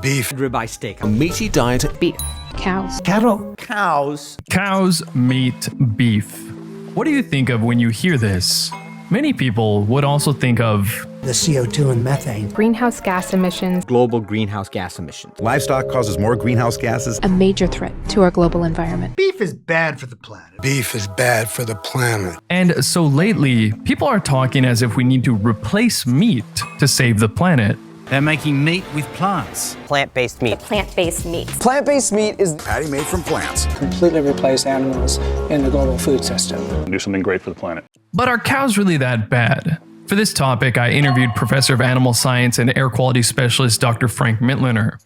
Beef. Ribeye steak. A meaty diet. Beef. Cows. Cattle. Cows. Cows, meat, beef. What do you think of when you hear this? Many people would also think of The CO2 and methane. Greenhouse gas emissions. Global greenhouse gas emissions. Livestock causes more greenhouse gases. A major threat to our global environment. Beef is bad for the planet. Beef is bad for the planet. And so lately, people are talking as if we need to replace meat to save the planet. They're making meat with plants. Plant-based meat. Plant-based meat. Plant-based meat is Patty made from plants. Completely replace animals in the global food system. Do something great for the planet. But are cows really that bad? For this topic, I interviewed Professor of Animal Science and Air Quality Specialist Dr. Frank Mittlener.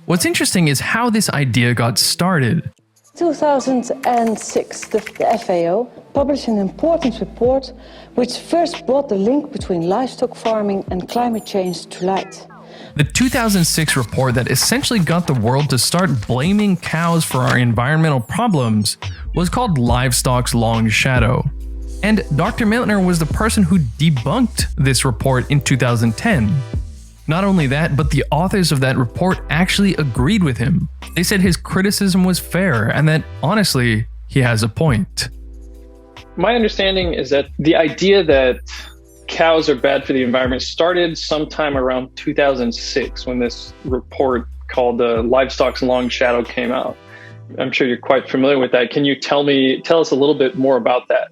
What's interesting is how this idea got started. 2006, the FAO published an important report which first brought the link between livestock farming and climate change to light. The 2006 report that essentially got the world to start blaming cows for our environmental problems was called Livestock's Long Shadow. And Dr. Mittlener was the person who debunked this report in 2010. Not only that, but the authors of that report actually agreed with him. They said his criticism was fair and that, honestly, he has a point. My understanding is that the idea that cows are bad for the environment started sometime around 2006 when this report called Livestock's Long Shadow came out. I'm sure you're quite familiar with that. Can you tell us a little bit more about that?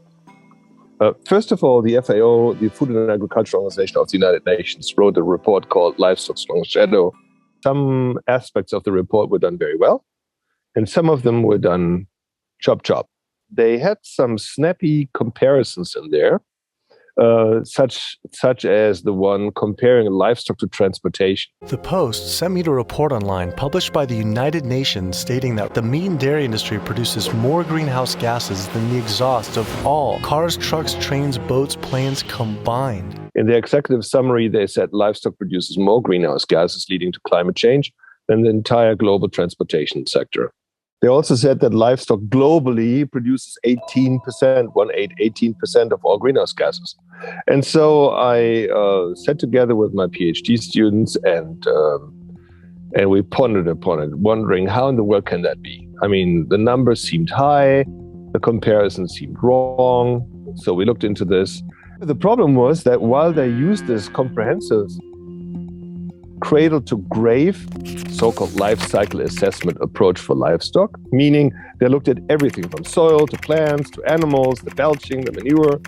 First of all, the FAO, the Food and Agriculture Organization of the United Nations, wrote a report called Livestock's Long Shadow. Some aspects of the report were done very well, and some of them were done chop. They had some snappy comparisons in there, such as the one comparing livestock to transportation. The Post sent me a report online published by the United Nations stating that the meat and dairy industry produces more greenhouse gases than the exhaust of all cars, trucks, trains, boats, planes combined. In their executive summary, they said livestock produces more greenhouse gases leading to climate change than the entire global transportation sector. They also said that livestock globally produces 18% of all greenhouse gases. And so I sat together with my PhD students and we pondered upon it, wondering how in the world can that be? I mean, the numbers seemed high, the comparison seemed wrong. So we looked into this. The problem was that while they used this comprehensive cradle-to-grave, so-called life cycle assessment approach for livestock, meaning they looked at everything from soil to plants to animals, the belching, the manure.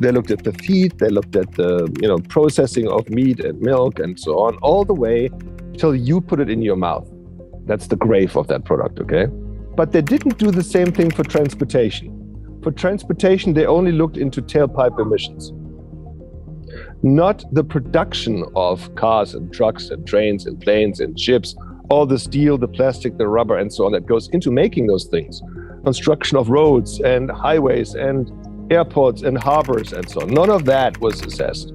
They looked at the feed, they looked at the processing of meat and milk and so on, all the way till you put it in your mouth. That's the grave of that product, okay? But they didn't do the same thing for transportation. For transportation, they only looked into tailpipe emissions, not the production of cars and trucks and trains and planes and ships, all the steel, the plastic, the rubber, and so on that goes into making those things. Construction of roads and highways and airports and harbors and so on. None of that was assessed,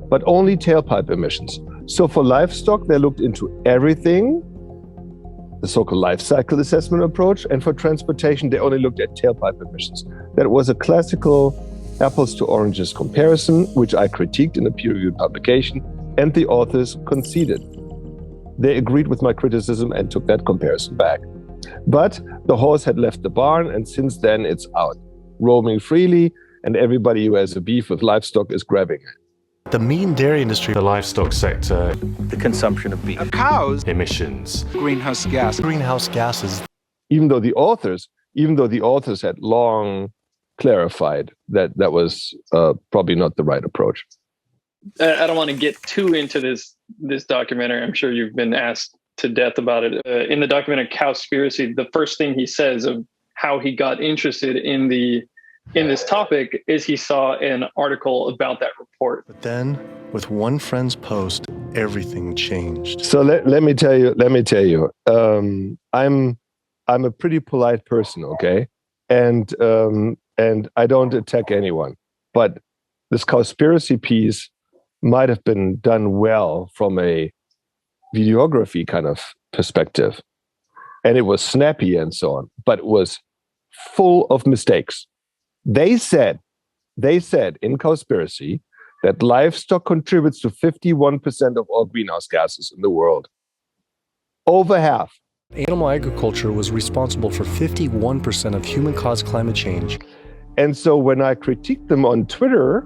but only tailpipe emissions. So for livestock, they looked into everything, the so-called life cycle assessment approach, and for transportation, they only looked at tailpipe emissions. That was a classical apples to oranges comparison, which I critiqued in a peer-reviewed publication, and the authors conceded. They agreed with my criticism and took that comparison back. But the horse had left the barn, and since then it's out, roaming freely, and everybody who has a beef with livestock is grabbing it. The meat and dairy industry, the livestock sector, the consumption of beef, cows, emissions, greenhouse gases. Even though the authors had long clarified that was probably not the right approach. I don't want to get too into this documentary. I'm sure you've been asked to death about it. In the documentary Cowspiracy, the first thing he says of how he got interested in this topic is he saw an article about that report. But then, with one friend's post, everything changed. So let me tell you, I'm a pretty polite person, okay, and I don't attack anyone. But this Cowspiracy piece might have been done well from a videography kind of perspective, and it was snappy and so on, but it was full of mistakes. They said in Cowspiracy that livestock contributes to 51% of all greenhouse gases in the world. Over half. Animal agriculture was responsible for 51% of human-caused climate change. And so when I critiqued them on Twitter,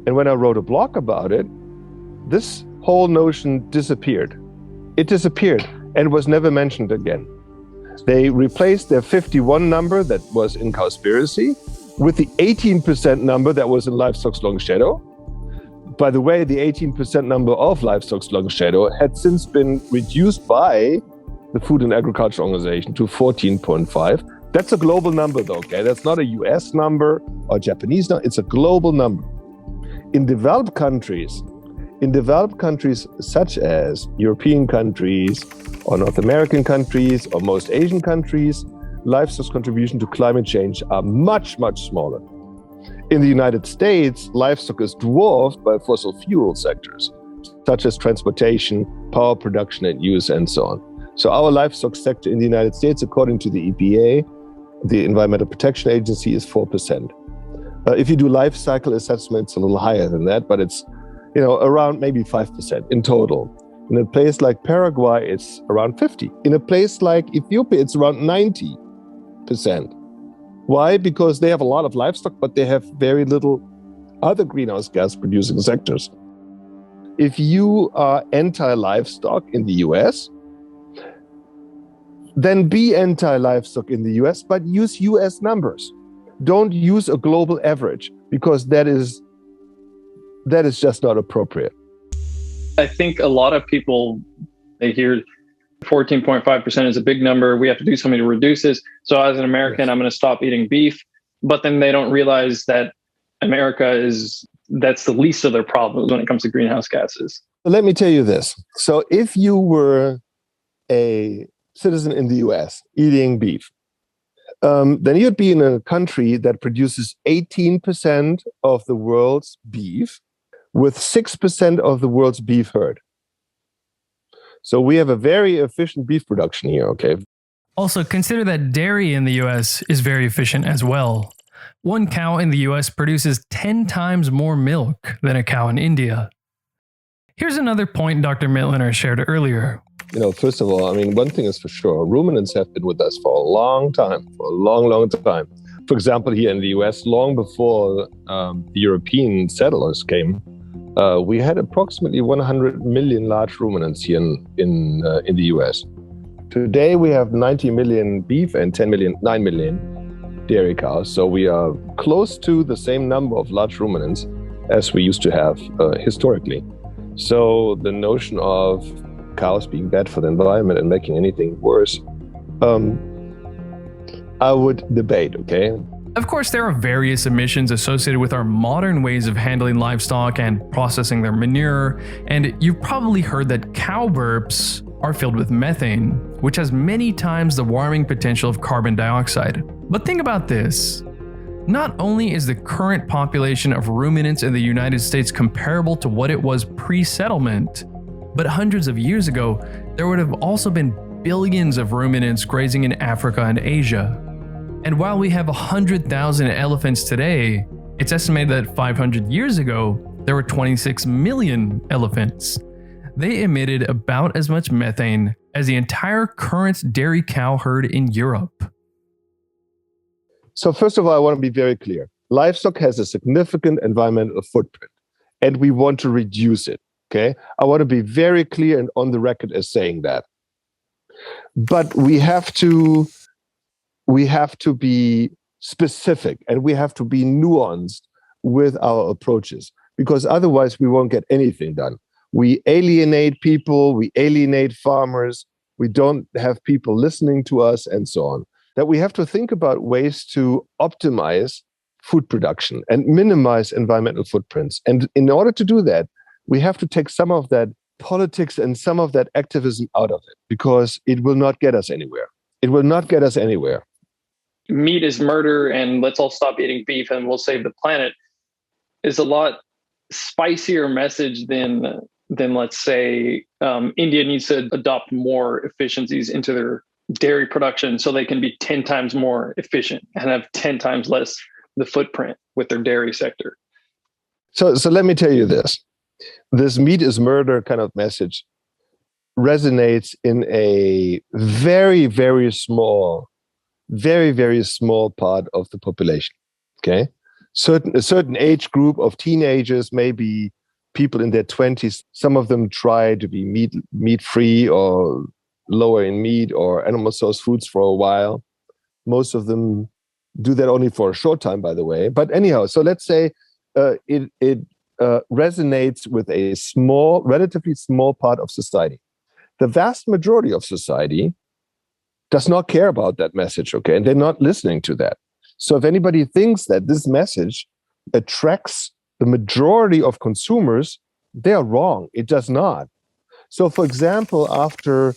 and when I wrote a blog about it, this whole notion disappeared. It disappeared and was never mentioned again. They replaced their 51 number that was in Cowspiracy with the 18% number that was in Livestock's Long Shadow. By the way, the 18% number of Livestock's Long Shadow had since been reduced by the Food and Agriculture Organization to 14.5. That's a global number though, okay? That's not a US number or Japanese number, it's a global number. In developed countries such as European countries or North American countries or most Asian countries, livestock's contribution to climate change are much, much smaller. In the United States, livestock is dwarfed by fossil fuel sectors, such as transportation, power production and use, and so on. So our livestock sector in the United States, according to the EPA, the Environmental Protection Agency, is 4%. If you do life cycle assessments, a little higher than that, but it's around maybe 5% in total. In a place like Paraguay, it's around 50. In a place like Ethiopia, it's around 90%. Why? Because they have a lot of livestock, but they have very little other greenhouse gas producing sectors. If you are anti-livestock in the US, then be anti-livestock in the US, but use US numbers. Don't use a global average, because that is just not appropriate. I think a lot of people, they hear 14.5% is a big number. We have to do something to reduce this. So as an American, I'm going to stop eating beef. But then they don't realize that that's the least of their problems when it comes to greenhouse gases. Let me tell you this. So if you were a citizen in the US eating beef, then you'd be in a country that produces 18% of the world's beef with 6% of the world's beef herd. So we have a very efficient beef production here, okay? Also, consider that dairy in the US is very efficient as well. One cow in the US produces 10 times more milk than a cow in India. Here's another point Dr. Mittlener shared earlier. First of all, one thing is for sure, ruminants have been with us for a long time, for a long, long time. For example, here in the US, long before the European settlers came, we had approximately 100 million large ruminants here in the US. Today, we have 90 million beef and 9 million dairy cows. So we are close to the same number of large ruminants as we used to have historically. So the notion of cows being bad for the environment and making anything worse, I would debate, okay? Of course, there are various emissions associated with our modern ways of handling livestock and processing their manure, and you've probably heard that cow burps are filled with methane, which has many times the warming potential of carbon dioxide. But think about this. Not only is the current population of ruminants in the United States comparable to what it was pre-settlement, but hundreds of years ago, there would have also been billions of ruminants grazing in Africa and Asia. And while we have 100,000 elephants today, it's estimated that 500 years ago, there were 26 million elephants. They emitted about as much methane as the entire current dairy cow herd in Europe. So first of all, I want to be very clear. Livestock has a significant environmental footprint, and we want to reduce it, okay? I want to be very clear and on the record as saying that. But we have to be specific and we have to be nuanced with our approaches, because otherwise we won't get anything done. We alienate people, we alienate farmers, we don't have people listening to us and so on. That we have to think about ways to optimize food production and minimize environmental footprints. And in order to do that, we have to take some of that politics and some of that activism out of it, because it will not get us anywhere. It will not get us anywhere. Meat is murder and let's all stop eating beef and we'll save the planet is a lot spicier message than let's say India needs to adopt more efficiencies into their dairy production so they can be 10 times more efficient and have 10 times less the footprint with their dairy sector. So let me tell you this meat is murder kind of message resonates in a very, very small part of the population. Okay, a certain age group of teenagers, maybe people in their 20s. Some of them try to be meat free or lower in meat or animal source foods for a while. Most of them do that only for a short time, by the way. But anyhow, so let's say it resonates with a relatively small part of society. The vast majority of society does not care about that message, okay? And they're not listening to that. So if anybody thinks that this message attracts the majority of consumers, they are wrong. It does not. So for example, after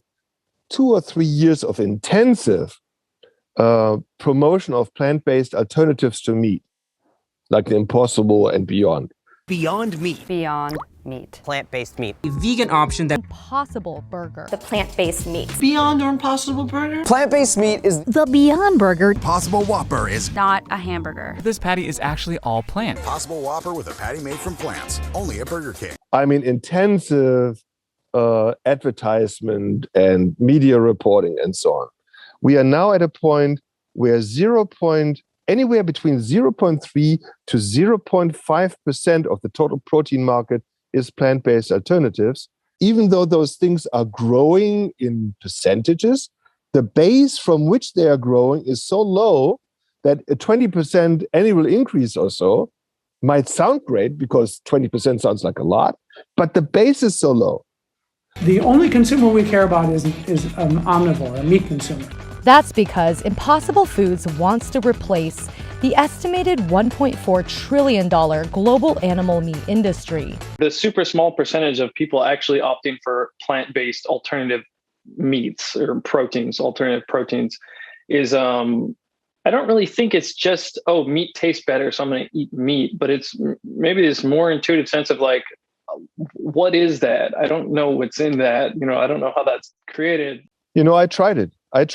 2 or 3 years of intensive promotion of plant-based alternatives to meat, like the Impossible and Beyond. Beyond Meat. Beyond Meat. Plant-based meat. A vegan option that... Impossible Burger. The plant-based meat. Beyond or Impossible Burger? Plant-based meat is The Beyond Burger. Impossible Whopper is Not a hamburger. This patty is actually all plant. Impossible Whopper with a patty made from plants. Only at Burger King. I mean, intensive advertisement and media reporting and so on. We are now at a point where anywhere between 0.3 to 0.5% of the total protein market is plant-based alternatives. Even though those things are growing in percentages, the base from which they are growing is so low that a 20% annual increase or so might sound great because 20% sounds like a lot, but the base is so low. The only consumer we care about is an omnivore, a meat consumer. That's because Impossible Foods wants to replace the estimated $1.4 trillion global animal meat industry. The super small percentage of people actually opting for plant-based alternative meats or proteins, alternative proteins, is I don't really think it's just, meat tastes better, so I'm going to eat meat, but it's maybe this more intuitive sense of like, what is that? I don't know what's in that. I don't know how that's created. I tried it. I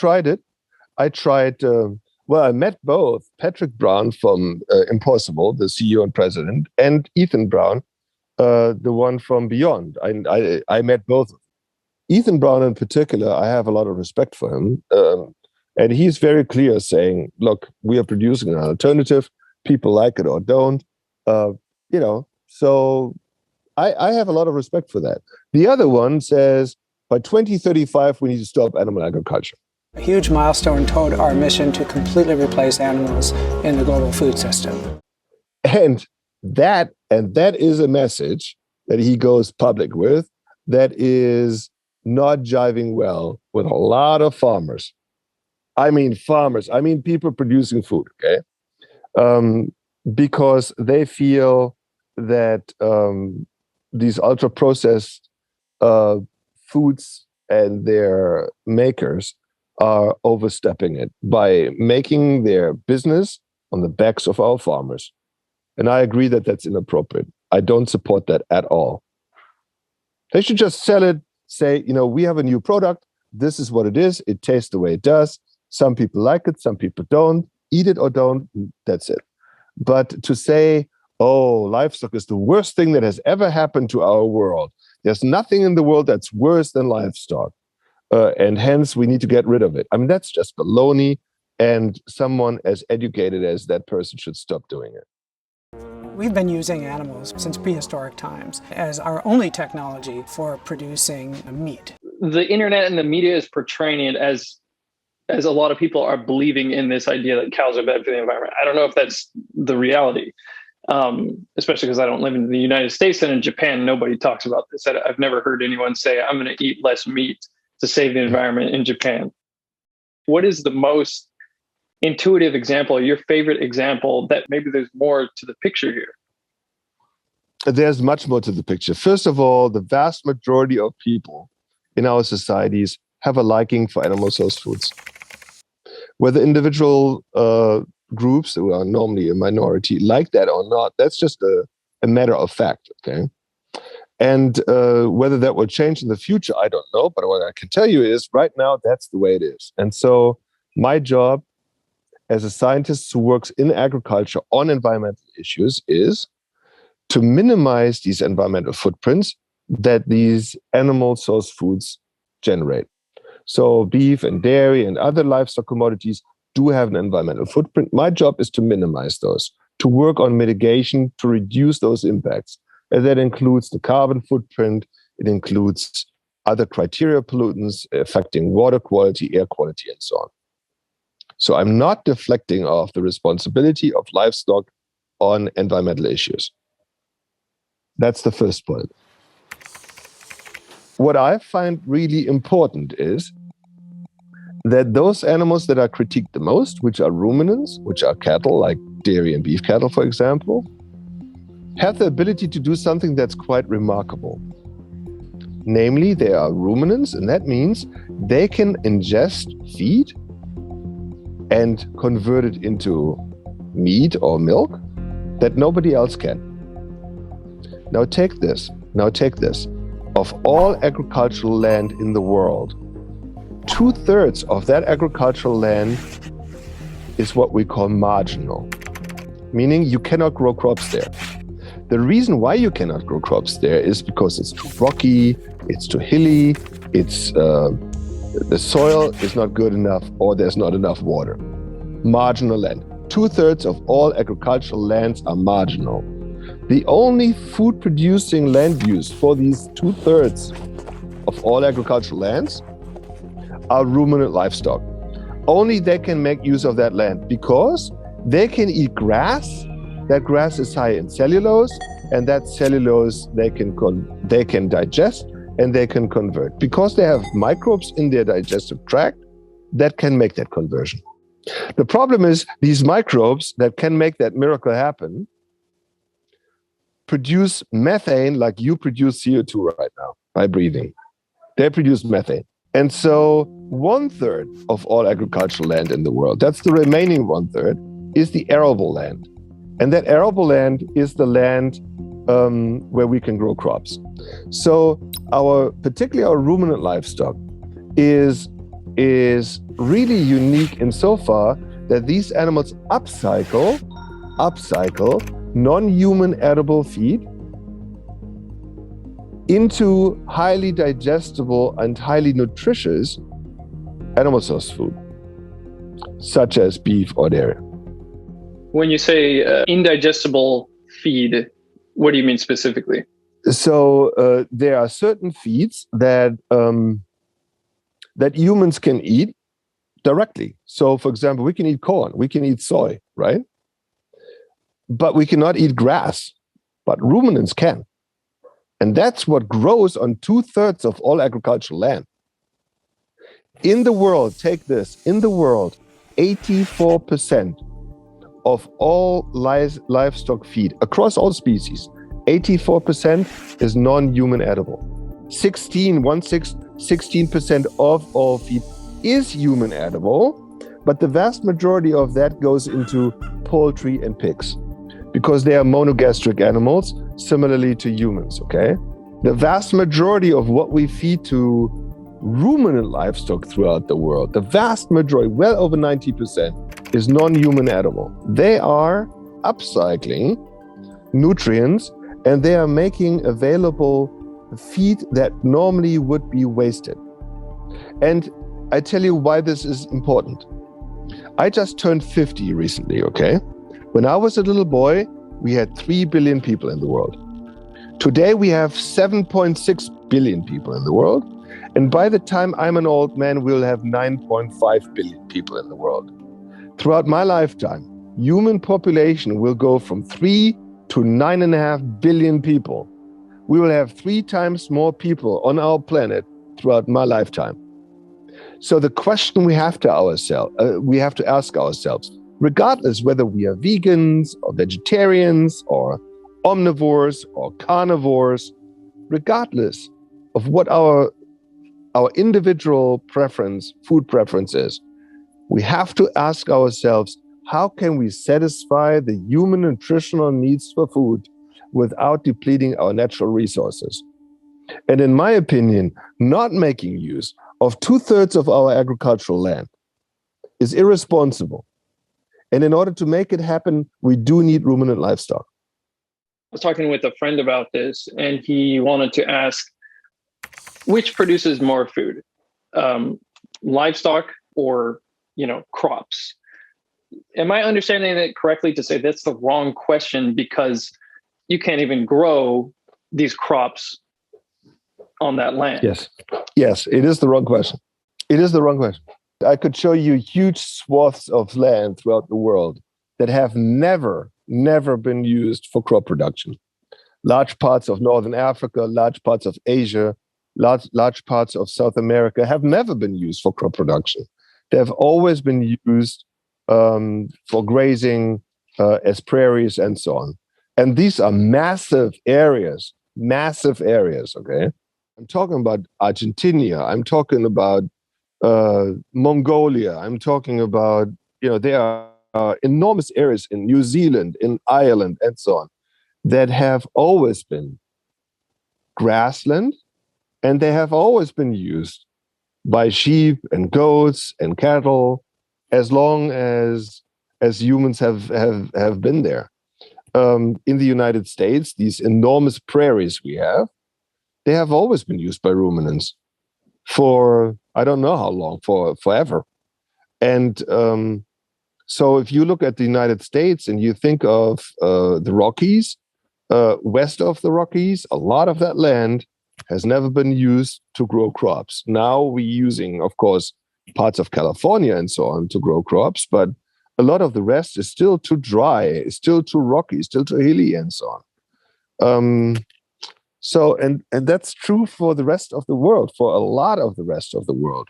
met both Patrick Brown from Impossible, the CEO and president, and Ethan Brown, the one from Beyond. I met both. Ethan Brown in particular, I have a lot of respect for him. And he's very clear saying, look, we are producing an alternative. People like it or don't. So I have a lot of respect for that. The other one says, by 2035, we need to stop animal agriculture. A huge milestone toward our mission to completely replace animals in the global food system. And that is a message that he goes public with that is not jiving well with a lot of farmers. I mean people producing food, okay? Because they feel that these ultra-processed foods and their makers are overstepping it by making their business on the backs of our farmers. And I agree that that's inappropriate. I don't support that at all. They should just sell it, say, we have a new product. This is what it is. It tastes the way it does. Some people like it. Some people don't. Eat it or don't. That's it. But to say, livestock is the worst thing that has ever happened to our world. There's nothing in the world that's worse than livestock. And hence, we need to get rid of it. I mean, that's just baloney. And someone as educated as that person should stop doing it. We've been using animals since prehistoric times as our only technology for producing meat. The internet and the media is portraying it as a lot of people are believing in this idea that cows are bad for the environment. I don't know if that's the reality, especially because I don't live in the United States, and in Japan, nobody talks about this. I've never heard anyone say, I'm going to eat less meat to save the environment in Japan. What is the most intuitive example, your favorite example, that maybe there's more to the picture here? There's much more to the picture. First of all, the vast majority of people in our societies have a liking for animal source foods. Whether individual groups who are normally a minority like that or not, that's just a matter of fact, okay? And whether that will change in the future, I don't know. But what I can tell you is right now, that's the way it is. And so my job as a scientist who works in agriculture on environmental issues is to minimize these environmental footprints that these animal source foods generate. So beef and dairy and other livestock commodities do have an environmental footprint. My job is to minimize those, to work on mitigation, to reduce those impacts. And that includes the carbon footprint. It includes other criteria pollutants affecting water quality, air quality, and so on. So I'm not deflecting off the responsibility of livestock on environmental issues. That's the first point. What I find really important is that those animals that are critiqued the most, which are ruminants, which are cattle, like dairy and beef cattle, for example, have the ability to do something that's quite remarkable. Namely, they are ruminants, and that means they can ingest feed and convert it into meat or milk that nobody else can. Now take this. Of all agricultural land in the world, 2/3 of that agricultural land is what we call marginal, meaning you cannot grow crops there. The reason why you cannot grow crops there is because it's too rocky, it's too hilly, the soil is not good enough, or there's not enough water. Marginal land. 2/3 of all agricultural lands are marginal. The only food-producing land use for these 2/3 of all agricultural lands are ruminant livestock. Only they can make use of that land because they can eat grass. That grass is high in cellulose, and that cellulose they can digest and they can convert. Because they have microbes in their digestive tract that can make that conversion. The problem is these microbes that can make that miracle happen produce methane like you produce CO2 right now by breathing. They produce methane. And so 1/3 of all agricultural land in the world, that's the remaining 1/3, is the arable land. And that arable land is the land where we can grow crops. So particularly our ruminant livestock is really unique insofar that these animals upcycle non-human edible feed into highly digestible and highly nutritious animal source food, such as beef or dairy. When you say indigestible feed, what do you mean specifically? So there are certain feeds that humans can eat directly. So, for example, we can eat corn, we can eat soy, right? But we cannot eat grass, but ruminants can. And that's what grows on 2/3 of all agricultural land. In the world, take this, in the world, 84% of all livestock feed across all species, 84% is non-human edible. 16% of all feed is human edible, but the vast majority of that goes into poultry and pigs because they are monogastric animals, similarly to humans, okay? The vast majority of what we feed to ruminant livestock throughout the world, the vast majority, well over 90%, is non-human edible. They are upcycling nutrients and they are making available feed that normally would be wasted. And I tell you why this is important. I just turned 50 recently, okay? When I was a little boy, we had 3 billion people in the world. Today, we have 7.6 billion people in the world. And by the time I'm an old man, we'll have 9.5 billion people in the world. Throughout my lifetime, human population will go from 3 to 9.5 billion people. We will have 3 times more people on our planet throughout my lifetime. So the question we have to ask ourselves, regardless whether we are vegans or vegetarians or omnivores or carnivores, regardless of what our individual preference, food preference is, we have to ask ourselves, how can we satisfy the human nutritional needs for food without depleting our natural resources? And in my opinion, not making use of 2/3 of our agricultural land is irresponsible. And in order to make it happen, we do need ruminant livestock. I was talking with a friend about this, and he wanted to ask, which produces more food, livestock or, crops. Am I understanding it correctly to say that's the wrong question because you can't even grow these crops on that land? Yes, it is the wrong question. I could show you huge swaths of land throughout the world that have never been used for crop production. Large parts of Northern Africa, large parts of Asia, large parts of South America have never been used for crop production. They have always been used for grazing as prairies and so on. And these are massive areas, okay? I'm talking about Argentina. I'm talking about Mongolia. I'm talking about, there are enormous areas in New Zealand, in Ireland, and so on, that have always been grassland, and they have always been used by sheep and goats and cattle as long as humans have been there. In the United States, these enormous prairies we have, they have always been used by ruminants for I don't know how long, for forever. And so if you look at the United States and you think of the Rockies, west of the Rockies, a lot of that land has never been used to grow crops. Now we're using, of course, parts of California and so on to grow crops, but a lot of the rest is still too dry, is still too rocky, still too hilly and so on. So that's true for the rest of the world, for a lot of the rest of the world.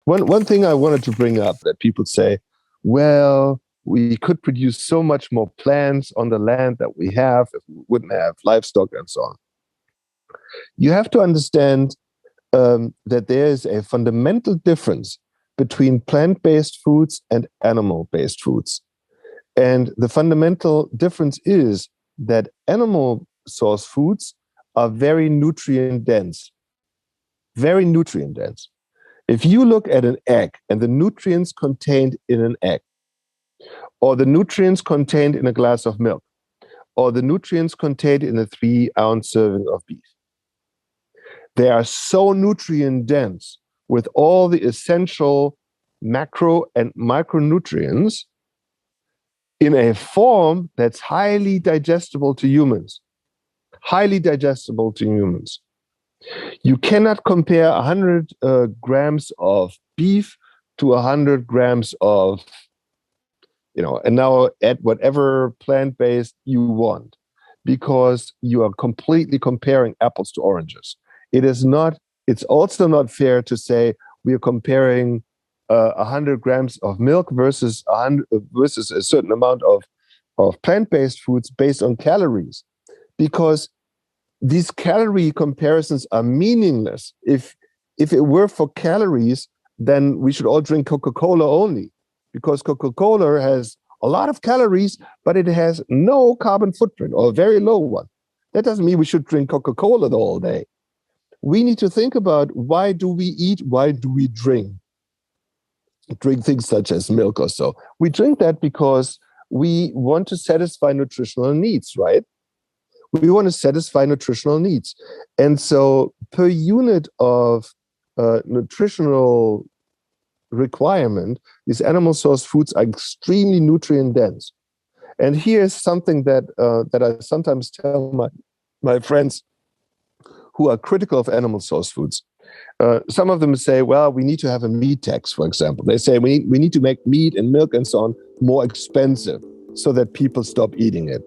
One thing I wanted to bring up that people say, well, we could produce so much more plants on the land that we have if we wouldn't have livestock and so on. You have to understand that there is a fundamental difference between plant-based foods and animal-based foods. And the fundamental difference is that animal source foods are very nutrient dense. Very nutrient dense. If you look at an egg and the nutrients contained in an egg, or the nutrients contained in a glass of milk, or the nutrients contained in a 3-ounce serving of beef, they are so nutrient dense with all the essential macro and micronutrients in a form that's highly digestible to humans. Highly digestible to humans. You cannot compare 100 grams of beef to 100 grams of, and now add whatever plant-based you want, because you are completely comparing apples to oranges. It's also not fair to say we are comparing 100 grams of milk versus a certain amount of plant-based foods based on calories, because these calorie comparisons are meaningless. If it were for calories, then we should all drink Coca-Cola only, because Coca-Cola has a lot of calories, but it has no carbon footprint or a very low one. That doesn't mean we should drink Coca-Cola the whole day. We need to think about, why do we eat? Why do we drink? Drink things such as milk or so. We drink that because we want to satisfy nutritional needs, right? We want to satisfy nutritional needs. And so per unit of nutritional requirement, these animal source foods are extremely nutrient dense. And here's something that I sometimes tell my friends who are critical of animal source foods. Some of them say, well, we need to have a meat tax, for example. They say we need to make meat and milk and so on more expensive so that people stop eating it.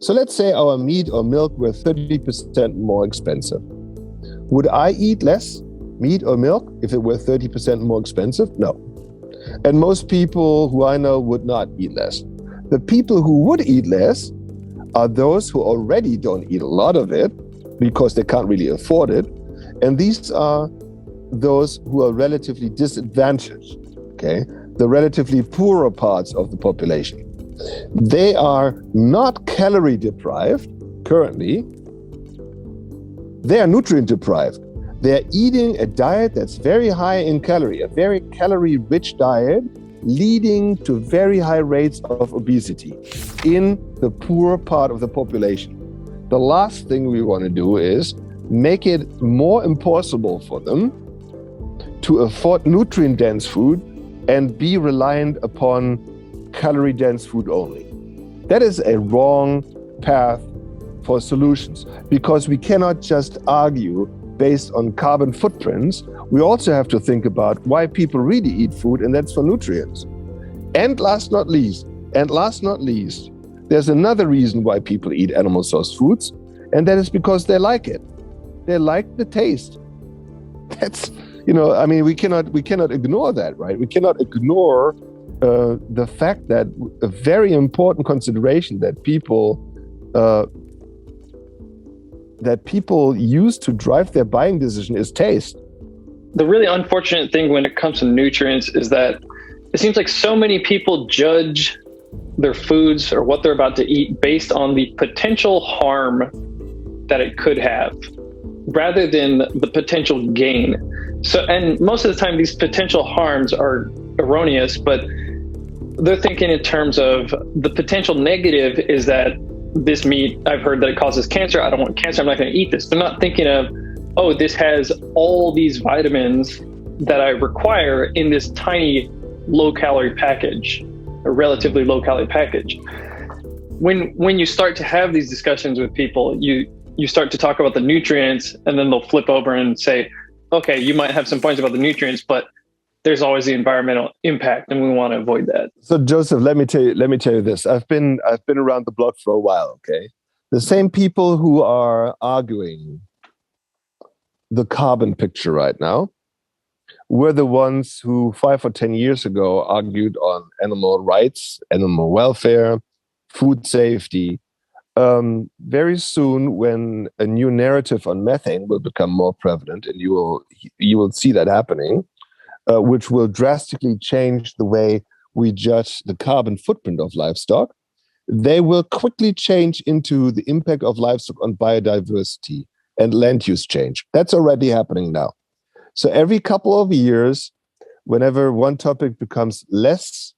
So let's say our meat or milk were 30% more expensive. Would I eat less meat or milk if it were 30% more expensive? No. And most people who I know would not eat less. The people who would eat less are those who already don't eat a lot of it because they can't really afford it. And these are those who are relatively disadvantaged, okay? The relatively poorer parts of the population. They are not calorie deprived currently. They are nutrient deprived. They're eating a diet that's very high in calorie, a very calorie-rich diet, leading to very high rates of obesity in the poor part of the population. The last thing we want to do is make it more impossible for them to afford nutrient-dense food and be reliant upon calorie-dense food only. That is a wrong path for solutions, because we cannot just argue based on carbon footprints. We also have to think about why people really eat food, and that's for nutrients. And last not least, there's another reason why people eat animal source foods, and that is because they like it. They like the taste. That's, we cannot ignore that, right? We cannot ignore the fact that a very important consideration that people use to drive their buying decision is taste. The really unfortunate thing when it comes to nutrients is that it seems like so many people judge their foods or what they're about to eat based on the potential harm that it could have, rather than the potential gain. So, and most of the time these potential harms are erroneous, but they're thinking in terms of the potential negative is that this meat, I've heard that it causes cancer. I don't want cancer. I'm not going to eat this. They're not thinking of, oh, this has all these vitamins that I require in this tiny low-calorie package, a relatively low-calorie package. When you start to have these discussions with people, you start to talk about the nutrients, and then they'll flip over and say, okay, you might have some points about the nutrients, but there's always the environmental impact, and we want to avoid that. So Joseph, let me tell you this. I've been around the block for a while, okay? The same people who are arguing the carbon picture right now were the ones who 5 or 10 years ago argued on animal rights, animal welfare, food safety. Very soon, when a new narrative on methane will become more prevalent, and you will see that happening, which will drastically change the way we judge the carbon footprint of livestock, they will quickly change into the impact of livestock on biodiversity and land use change. That's already happening now. So every couple of years, whenever one topic becomes less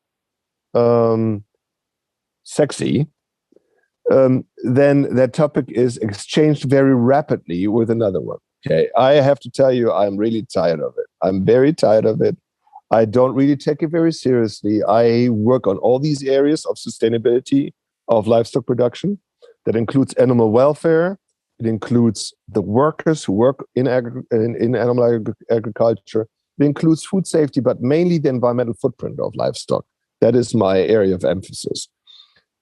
sexy, then that topic is exchanged very rapidly with another one. Okay, I have to tell you, I'm really tired of it. I'm very tired of it. I don't really take it very seriously. I work on all these areas of sustainability of livestock production. That includes animal welfare. It includes the workers who work in animal agriculture. It includes food safety, but mainly the environmental footprint of livestock. That is my area of emphasis.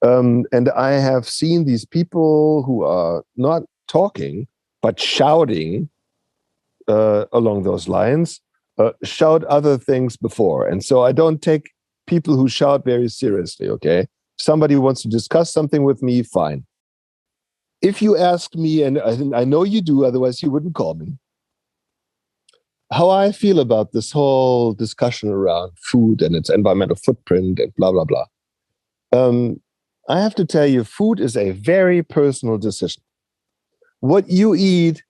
And I have seen these people who are not talking, but shouting along those lines, shout other things before. And so I don't take people who shout very seriously, okay? Somebody wants to discuss something with me, fine. If you ask me, and I know you do, otherwise you wouldn't call me, how I feel about this whole discussion around food and its environmental footprint and blah, blah, blah. I have to tell you, food is a very personal decision. What you eat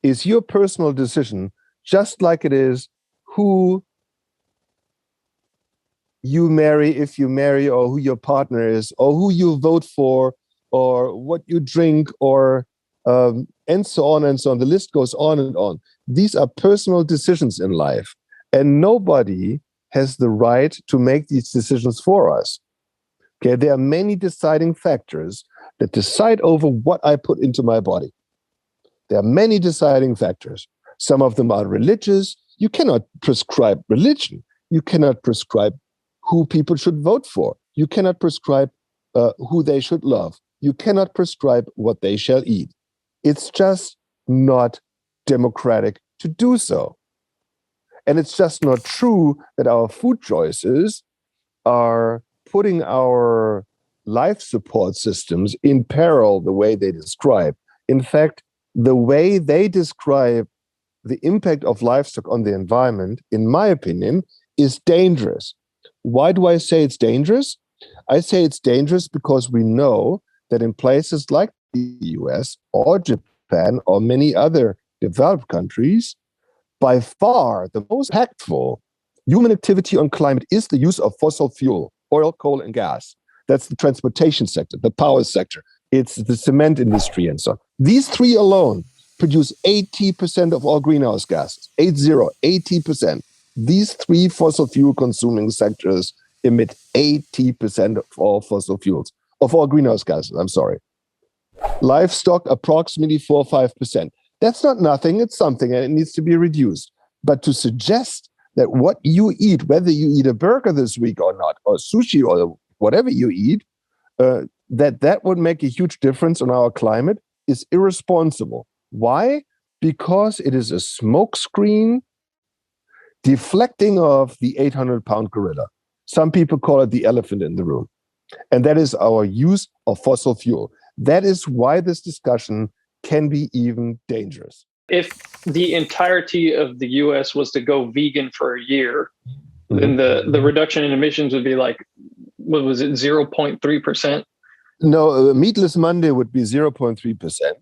is your personal decision, just like it is who you marry, if you marry, or who your partner is, or who you vote for, or what you drink, or and so on and so on. The list goes on and on. These are personal decisions in life, and nobody has the right to make these decisions for us. Okay, there are many deciding factors that decide over what I put into my body. There are many deciding factors. Some of them are religious. You cannot prescribe religion. You cannot prescribe who people should vote for. You cannot prescribe who they should love. You cannot prescribe what they shall eat. It's just not democratic to do so. And it's just not true that our food choices are putting our life support systems in peril the way they describe. In fact, the way they describe the impact of livestock on the environment, in my opinion, is dangerous. Why do I say it's dangerous? I say it's dangerous because we know that in places like the US or Japan or many other developed countries, by far the most impactful human activity on climate is the use of fossil fuel, oil, coal, and gas. That's the transportation sector, the power sector. It's the cement industry and so on. These three alone produce 80% of all greenhouse gases. 80%. These three fossil fuel consuming sectors emit 80% of all fossil fuels, of all greenhouse gases, I'm sorry. Livestock, approximately 4 or 5%. That's not nothing, it's something, and it needs to be reduced. But to suggest that what you eat, whether you eat a burger this week or not, or sushi or whatever you eat, that would make a huge difference on our climate is irresponsible. Why? Because it is a smokescreen deflecting off the 800-pound gorilla. Some people call it the elephant in the room. And that is our use of fossil fuel. That is why this discussion can be even dangerous. If the entirety of the US was to go vegan for a year, then the reduction in emissions would be like, what was it, 0.3%? No, Meatless Monday would be 0.3%.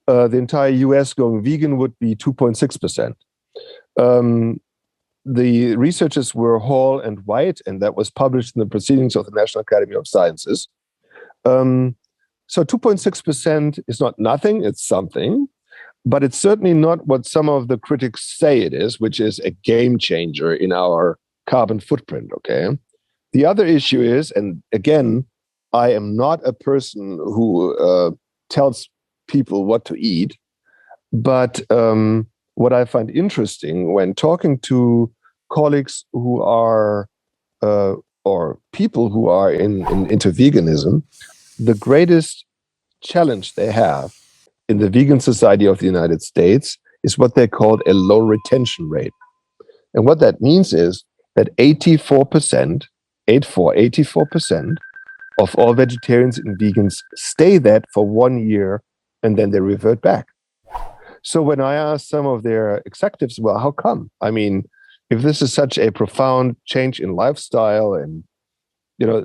The entire US going vegan would be 2.6%. The researchers were Hall and White, and that was published in the Proceedings of the National Academy of Sciences. So 2.6% is not nothing, it's something, but it's certainly not what some of the critics say it is, which is a game changer in our carbon footprint, okay? The other issue is, and again, I am not a person who tells people what to eat, but what I find interesting when talking to colleagues who are, or people who are into veganism, the greatest challenge they have in the vegan society of the United States is what they call a low retention rate. And what that means is that 84% of all vegetarians and vegans stay that for 1 year and then they revert back. So when I ask some of their executives, well, how come? I mean, if this is such a profound change in lifestyle and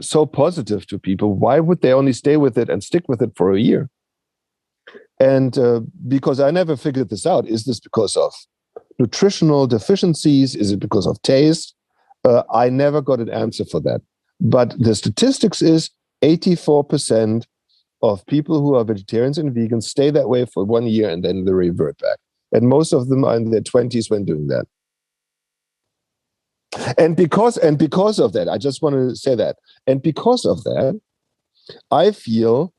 so positive to people, why would they only stay with it and stick with it for a year? And because I never figured this out, is this because of nutritional deficiencies? Is it because of taste? I never got an answer for that. But the statistics is 84% of people who are vegetarians and vegans stay that way for 1 year and then they revert back. And most of them are in their 20s when doing that. And because of that, I just want to say that. And because of that, I feel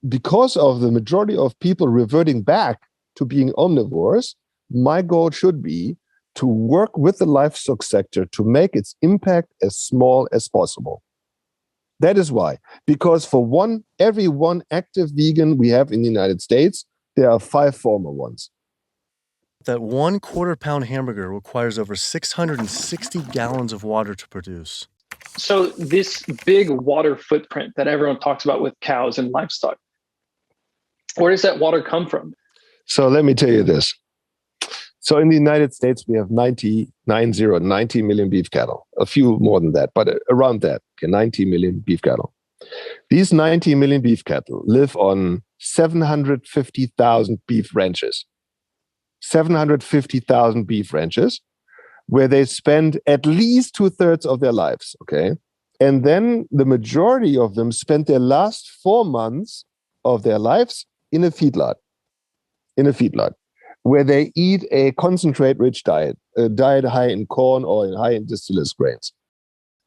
because of the majority of people reverting back to being omnivores, my goal should be to work with the livestock sector to make its impact as small as possible. That is why. Because for every one active vegan we have in the United States, there are 5 former ones. That 1/4 pound hamburger requires over 660 gallons of water to produce. So this big water footprint that everyone talks about with cows and livestock, where does that water come from? So let me tell you this. So in the United States, we have 90 million beef cattle, a few more than that, but around that, okay, 90 million beef cattle. These 90 million beef cattle live on 750,000 beef ranches. 750,000 beef ranches, where they spend at least 2/3 of their lives, okay? And then the majority of them spend their last 4 months of their lives in a feedlot, where they eat a concentrate-rich diet, a diet high in corn or high in distillers grains.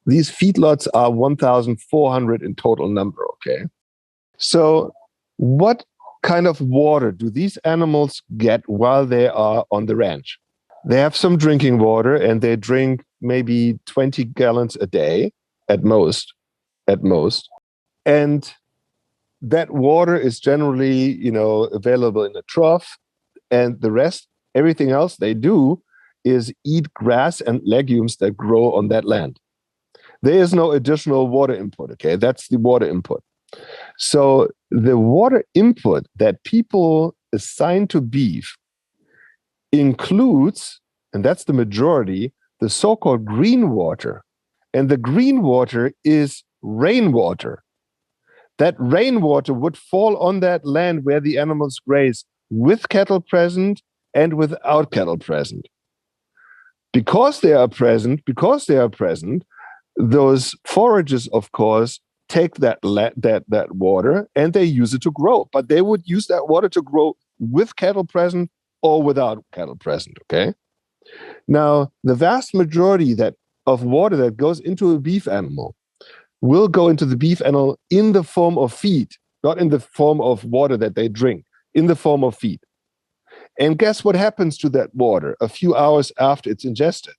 These feedlots are 1,400 in total number, okay? So what kind of water do these animals get while they are on the ranch? They have some drinking water and they drink maybe 20 gallons a day at most. And that water is generally, available in a trough, and the rest, everything else they do is eat grass and legumes that grow on that land. There is no additional water input, okay? That's the water input. So the water input that people assign to beef includes, and that's the majority, the so-called green water. And the green water is rainwater. That rainwater would fall on that land where the animals graze with cattle present and without cattle present. Because they are present, those forages, of course, take that water and they use it to grow. But they would use that water to grow with cattle present or without cattle present, okay? Now, the vast majority of water that goes into a beef animal will go into the beef animal in the form of feed, not in the form of water that they drink, in the form of feed. And guess what happens to that water a few hours after it's ingested?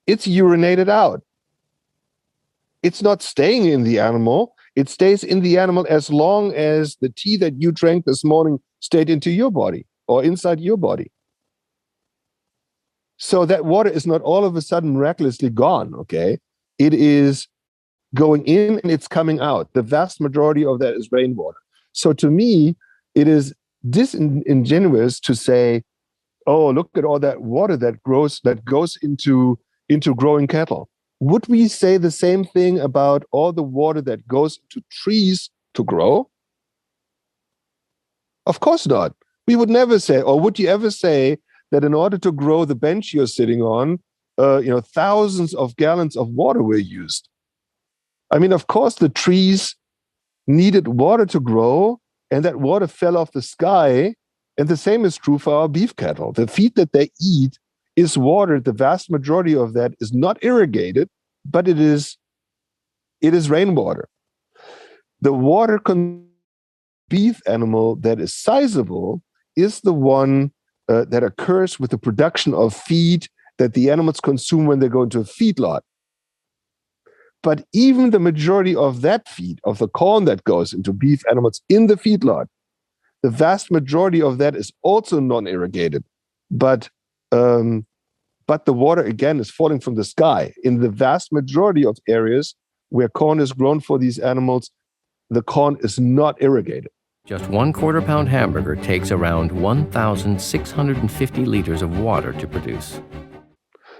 It's urinated out. It's not staying in the animal. It stays in the animal as long as the tea that you drank this morning stayed into your body or inside your body. So that water is not all of a sudden miraculously gone, okay? It is going in and it's coming out. The vast majority of that is rainwater. So to me, it is disingenuous to say, oh, look at all that water that goes into growing cattle. Would we say the same thing about all the water that goes to trees to grow? Of course not. We would never say, or would you ever say that in order to grow the bench you're sitting on, thousands of gallons of water were used? I mean, of course, the trees needed water to grow, and that water fell off the sky. And the same is true for our beef cattle. The feed that they eat is water. The vast majority of that is not irrigated, but it is rainwater. The water beef animal that is sizable is the one that occurs with the production of feed that the animals consume when they go into a feedlot. But even the majority of that feed, of the corn that goes into beef animals in the feedlot, the vast majority of that is also non-irrigated. But the water, again, is falling from the sky. In the vast majority of areas where corn is grown for these animals, the corn is not irrigated. Just 1/4 pound hamburger takes around 1,650 liters of water to produce.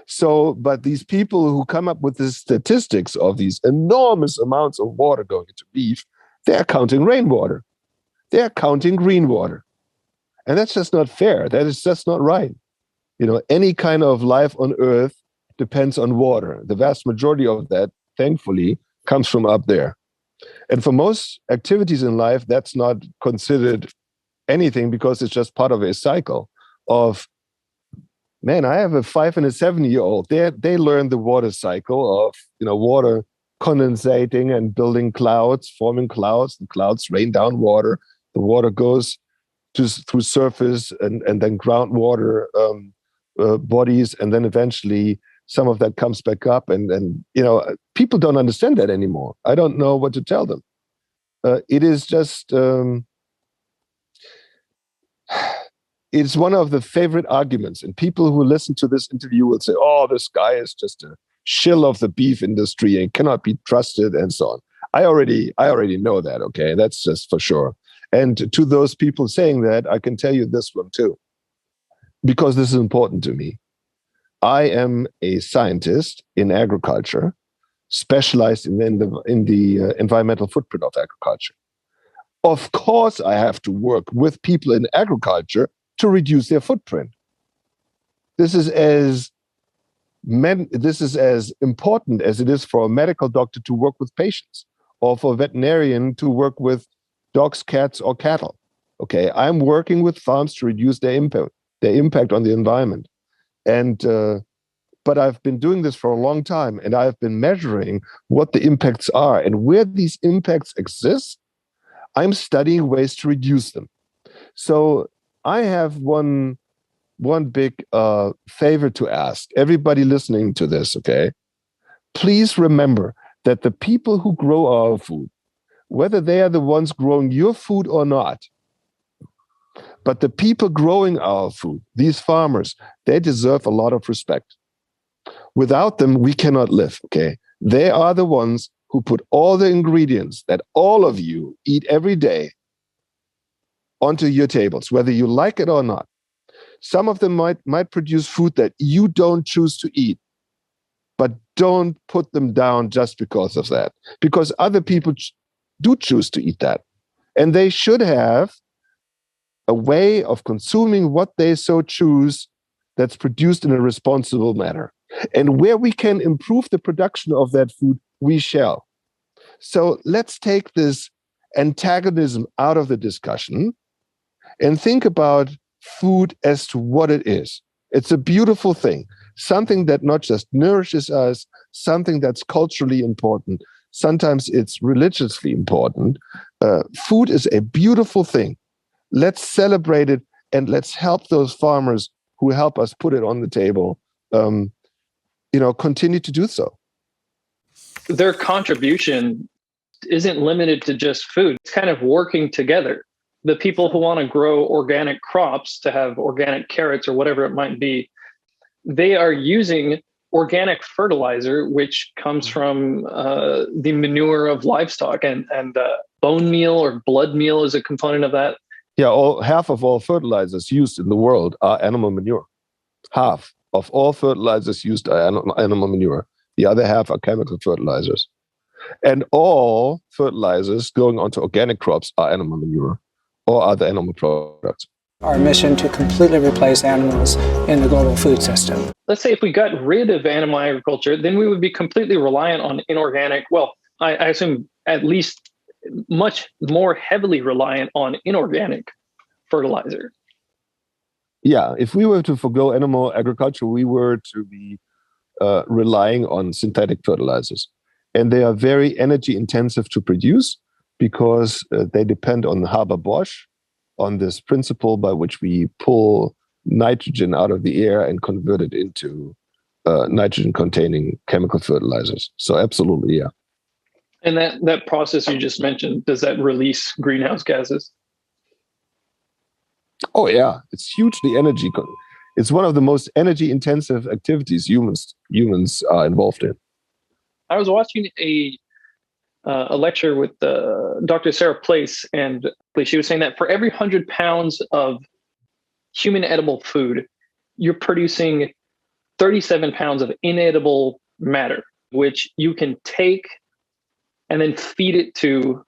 So, but these people who come up with the statistics of these enormous amounts of water going into beef, they're counting rainwater. They're counting green water. And that's just not fair. That is just not right. Any kind of life on Earth depends on water. The vast majority of that, thankfully, comes from up there. And for most activities in life, that's not considered anything because it's just part of a cycle of, man, I have a 5 and a 7-year-old. They learn the water cycle of, water condensating and building clouds, forming clouds. The clouds rain down water. The water goes through surface and then groundwater bodies, and then eventually some of that comes back up. And people don't understand that anymore. I don't know what to tell them. It is just, it's one of the favorite arguments. And people who listen to this interview will say, oh, this guy is just a shill of the beef industry and cannot be trusted and so on. I already know that, okay? That's just for sure. And to those people saying that, I can tell you this one too, because this is important to me. I am a scientist in agriculture, specialized in the environmental footprint of agriculture. Of course, I have to work with people in agriculture to reduce their footprint. This is as important as it is for a medical doctor to work with patients, or for a veterinarian to work with dogs, cats, or cattle. Okay, I'm working with farms to reduce their impact on the environment. And but I've been doing this for a long time, and I've been measuring what the impacts are. And where these impacts exist, I'm studying ways to reduce them. So I have one big favor to ask everybody listening to this, okay? Please remember that the people who grow our food, whether they are the ones growing your food or not, but the people growing our food, these farmers, they deserve a lot of respect. Without them, we cannot live, okay? They are the ones who put all the ingredients that all of you eat every day onto your tables, whether you like it or not. Some of them might produce food that you don't choose to eat, but don't put them down just because of that, because other people do choose to eat that. And they should have a way of consuming what they so choose that's produced in a responsible manner. And where we can improve the production of that food, we shall. So let's take this antagonism out of the discussion and think about food as to what it is. It's a beautiful thing, something that not just nourishes us, something that's culturally important. Sometimes it's religiously important. Food is a beautiful thing. Let's celebrate it and let's help those farmers who help us put it on the table, continue to do so. Their contribution isn't limited to just food. It's kind of working together. The people who want to grow organic crops, to have organic carrots or whatever it might be, they are using organic fertilizer, which comes from the manure of livestock, and bone meal or blood meal is a component of that. Yeah, half of all fertilizers used in the world are animal manure. Half of all fertilizers used are animal manure. The other half are chemical fertilizers. And all fertilizers going onto organic crops are animal manure or other animal products. Our mission to completely replace animals in the global food system. Let's say if we got rid of animal agriculture, then we would be completely reliant on inorganic, well, I assume at least much more heavily reliant on inorganic fertilizer. Yeah, if we were to forgo animal agriculture, we were to be relying on synthetic fertilizers. And they are very energy intensive to produce because they depend on Haber-Bosch, on this principle by which we pull nitrogen out of the air and convert it into nitrogen-containing chemical fertilizers. So absolutely, yeah. And that process you just mentioned, does that release greenhouse gases? Oh, yeah. It's hugely it's one of the most energy-intensive activities humans are involved in. I was watching a lecture with Dr. Sarah Place, and she was saying that for every 100 pounds of human edible food, you're producing 37 pounds of inedible matter, which you can take and then feed it to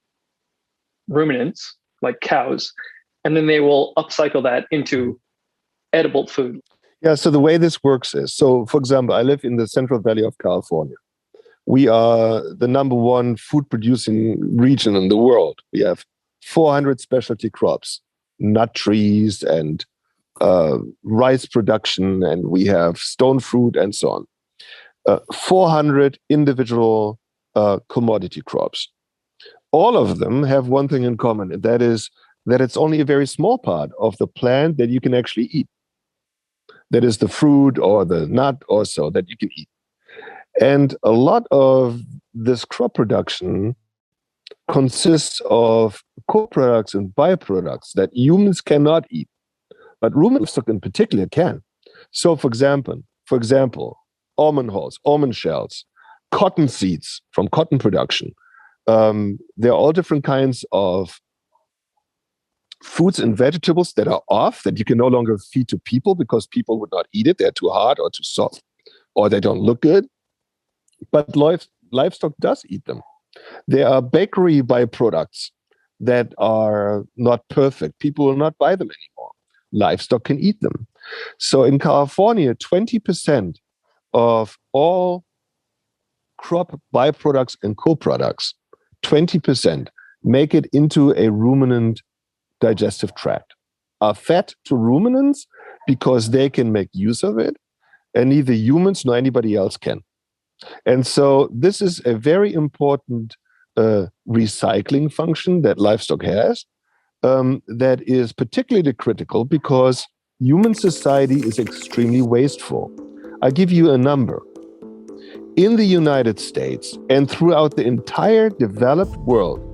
ruminants like cows, and then they will upcycle that into edible food. Yeah, so the way this works is, so for example, I live in the Central Valley of California. We are the number one food producing region in the world. We have 400 specialty crops, nut trees and rice production, and we have stone fruit and so on. 400 individual commodity crops. All of them have one thing in common, and that is that it's only a very small part of the plant that you can actually eat. That is the fruit or the nut or so that you can eat. And a lot of this crop production consists of co-products and byproducts that humans cannot eat, but ruminants in particular can. So, for example, almond hulls, almond shells, cotton seeds from cotton production. There are all different kinds of fruits and vegetables that are off, that you can no longer feed to people because people would not eat it. They're too hard or too soft, or they don't look good. But livestock does eat them. There are bakery byproducts that are not perfect. People will not buy them anymore. Livestock can eat them. So in California, 20% of all crop byproducts and co-products, 20% make it into a ruminant digestive tract, are fed to ruminants because they can make use of it, and neither humans nor anybody else can. And so this is a very important recycling function that livestock has, that is particularly critical because human society is extremely wasteful. I'll give you a number. In the United States and throughout the entire developed world,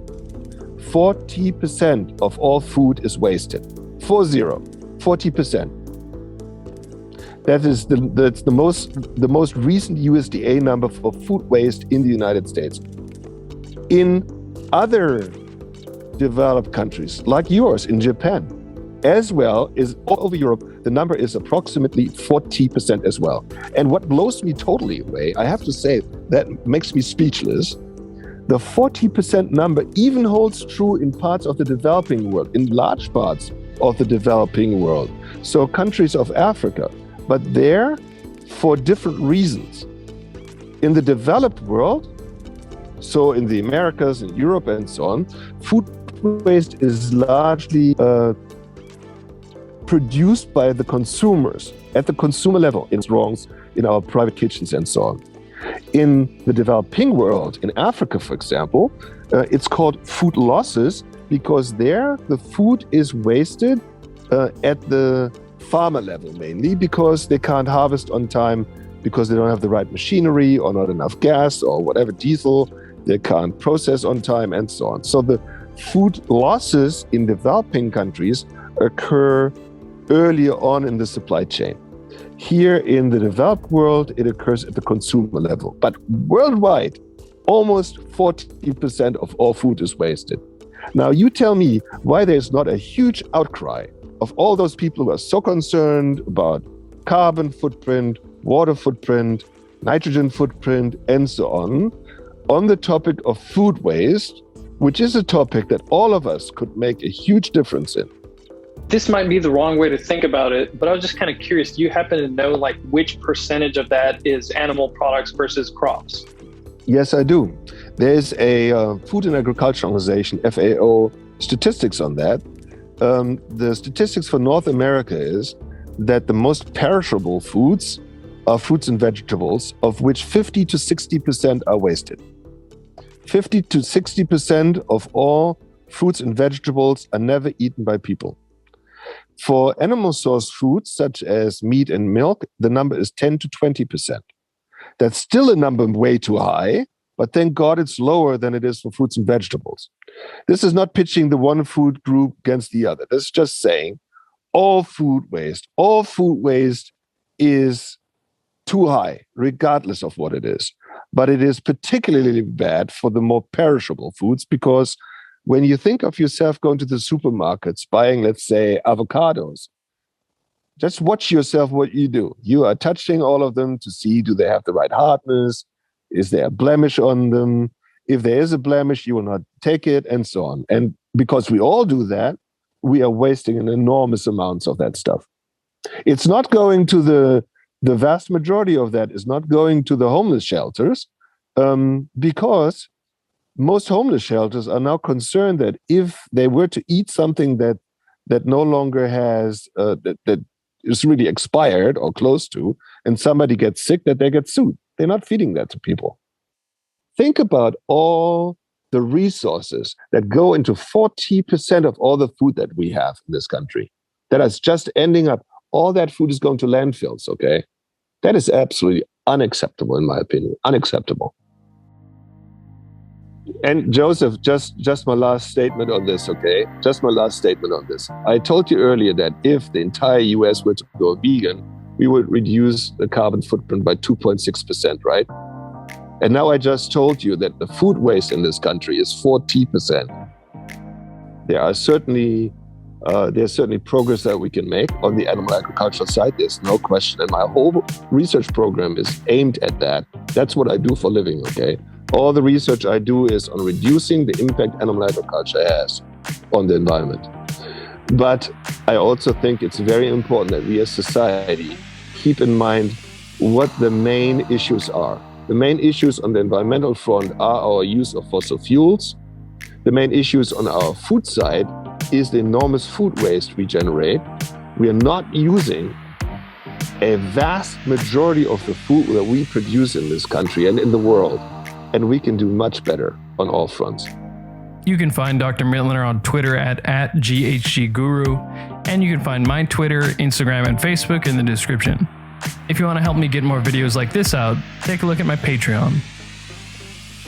40% of all food is wasted. 40%. That's the most recent USDA number for food waste in the United States. In other developed countries like yours, in Japan, as well as all over Europe, the number is approximately 40% as well. And what blows me totally away, I have to say, that makes me speechless, the 40% number even holds true in parts of the developing world, in large parts of the developing world. So countries of Africa, but there for different reasons. In the developed world, so in the Americas and Europe and so on, food waste is largely produced by the consumers at the consumer level in restaurants, in our private kitchens and so on. In the developing world, in Africa, for example, it's called food losses because there the food is wasted at the farmer level mainly because they can't harvest on time because they don't have the right machinery or not enough gas or whatever, diesel, they can't process on time and so on. So the food losses in developing countries occur earlier on in the supply chain. Here in the developed world, it occurs at the consumer level. But worldwide, almost 40% of all food is wasted. Now, you tell me why there's not a huge outcry of all those people who are so concerned about carbon footprint, water footprint, nitrogen footprint, and so on the topic of food waste, which is a topic that all of us could make a huge difference in. This might be the wrong way to think about it, but I was just kind of curious. Do you happen to know like which percentage of that is animal products versus crops? Yes, I do. There's a Food and Agriculture Organization, FAO, statistics on that. The statistics for North America is that the most perishable foods are fruits and vegetables, of which 50 to 60% are wasted. 50 to 60% of all fruits and vegetables are never eaten by people. For animal source foods, such as meat and milk, the number is 10 to 20%. That's still a number way too high, but thank God it's lower than it is for fruits and vegetables. This is not pitching the one food group against the other. This is just saying all food waste is too high, regardless of what it is. But it is particularly bad for the more perishable foods because when you think of yourself going to the supermarkets, buying, let's say, avocados, just watch yourself what you do. You are touching all of them to see, do they have the right hardness? Is there a blemish on them? If there is a blemish, you will not take it, and so on. And because we all do that, we are wasting an enormous amounts of that stuff. It's not going to the vast majority of that is not going to the homeless shelters because most homeless shelters are now concerned that if they were to eat something that no longer has that is really expired or close to, and somebody gets sick, that they get sued. They're not feeding that to people. Think about all the resources that go into 40% of all the food that we have in this country. That is just ending up, all that food is going to landfills, okay? That is absolutely unacceptable, in my opinion. Unacceptable. And Joseph, just my last statement on this, okay? Just my last statement on this. I told you earlier that if the entire US were to go vegan, we would reduce the carbon footprint by 2.6%, right? And now I just told you that the food waste in this country is 40%. There's certainly progress that we can make on the animal agricultural side. There's no question. And my whole research program is aimed at that. That's what I do for a living, okay? All the research I do is on reducing the impact animal agriculture has on the environment. But I also think it's very important that we as society keep in mind what the main issues are. The main issues on the environmental front are our use of fossil fuels. The main issues on our food side is the enormous food waste we generate. We are not using a vast majority of the food that we produce in this country and in the world. And we can do much better on all fronts. You can find Dr. Miltner on Twitter at GHGGuru, and you can find my Twitter, Instagram, and Facebook in the description. If you want to help me get more videos like this out, take a look at my Patreon.